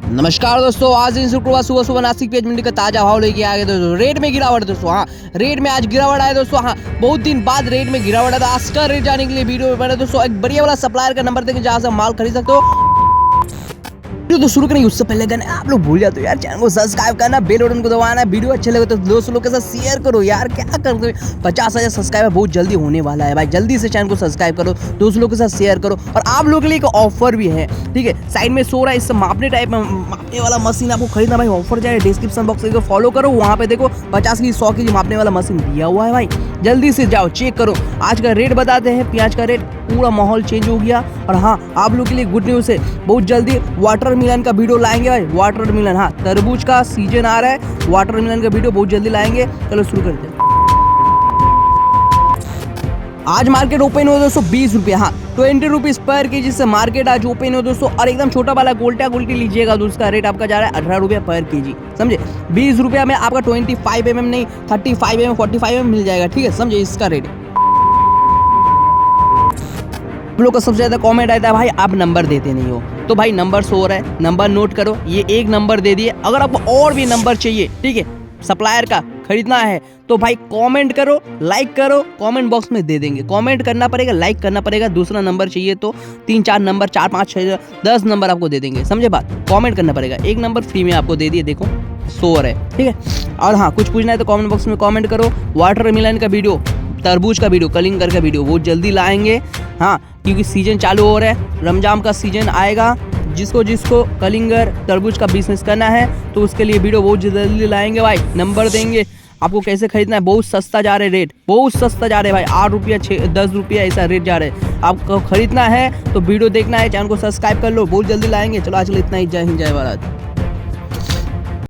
नमस्कार दोस्तों, आज दिन शुक्रवार सुबह सुबह नासिक पेज मंडी का ताजा भाव लेके आ गए दोस्तों। रेट में गिरावट दोस्तों। हाँ, रेट में आज गिरावट आया दोस्तों। हाँ, बहुत दिन बाद रेट में गिरावट आया। आज का रेट जाने के लिए वीडियो में बने दोस्तों। एक बढ़िया वाला सप्लायर का नंबर देंगे जहाँ से माल खरीद सकते हो। वीडियो तो शुरू करेंगे उससे पहले कहना आप लोग भूल जाते हो यार, चैनल को सब्सक्राइब करना, बेल बटन को दबाना। वीडियो अच्छे लगे तो दोस्तों लोग के साथ शेयर करो यार। क्या करते हो, 50,000 सब्सक्राइबर बहुत जल्दी होने वाला है भाई। जल्दी से चैनल को सब्सक्राइब करो, दोस्तों लोग के साथ शेयर करो। और आप लोगों के लिए एक ऑफर भी है, ठीक है। साइड में शो रहा है, इससे मापने टाइप में मापने वाला मशीन आपको खरीदना भाई। ऑफर जाए डिस्क्रिप्शन बॉक्स को फॉलो करो, वहाँ पे देखो 50 की 100 की मापने वाला मशीन दिया हुआ है भाई। जल्दी से जाओ चेक करो। आज का रेट बताते हैं। प्याज का रेट पूरा माहौल चेंज हो गया। और हाँ, आप लोग के लिए गुड न्यूज़ है, बहुत जल्दी वाटरमेलन का वीडियो लाएंगे भाई। वाटरमेलन, हाँ, तरबूज का सीजन आ रहा है, वाटरमेलन का वीडियो बहुत जल्दी लाएंगे। चलो शुरू करते हैं। आज मार्केट ओपन हो दोस्तों 20 रुपये, हाँ 20 रुपीज़ पर केजी से मार्केट आज ओपन हो दोस्तों। और एकदम छोटा वाला गोल्टा गोल्टी लीजिएगा तो उसका रेट आपका जा रहा है 18 रुपये पर केजी, समझे। 20 रुपये में आपका 25 mm नहीं 35 mm 45 mm मिल जाएगा, ठीक है, समझे इसका रेट। आप लोग का सबसे ज़्यादा कमेंट आता है भाई आप नंबर देते नहीं हो, तो भाई नंबर शो हो रहा है, नंबर नोट करो। ये एक नंबर दे दिए। अगर आपको और भी नंबर चाहिए, ठीक है, सप्लायर का खरीदना है तो भाई कमेंट करो, लाइक करो, कमेंट बॉक्स में दे देंगे। कमेंट करना पड़ेगा, लाइक करना पड़ेगा। दूसरा नंबर चाहिए तो 3-4 नंबर, 4, 5, 6, 10 नंबर आपको दे देंगे, समझे बात। कमेंट करना पड़ेगा। एक नंबर फ्री में आपको दे दिए, देखो शो हो रहा है, ठीक है। और हाँ, कुछ पूछना है तो कमेंट बॉक्स में कमेंट करो। वाटरमेलन का वीडियो, तरबूज का वीडियो, कलिंगर का वीडियो बहुत जल्दी लाएंगे, हाँ, क्योंकि सीजन चालू हो रहा है। रमजान का सीजन आएगा। जिसको कलिंगर तरबूज का बिजनेस करना है तो उसके लिए वीडियो बहुत जल्दी लाएंगे भाई। नंबर देंगे आपको कैसे खरीदना है। बहुत सस्ता जा रहे रेट, बहुत सस्ता जा रहे भाई। 8 रुपया 10 रुपया ऐसा रेट जा रहे हैं। आपको खरीदना है तो वीडियो देखना है, चैनल को सब्सक्राइब कर लो, बहुत जल्दी लाएंगे। चलो आज इतना ही। जय हिंद, जय भारत।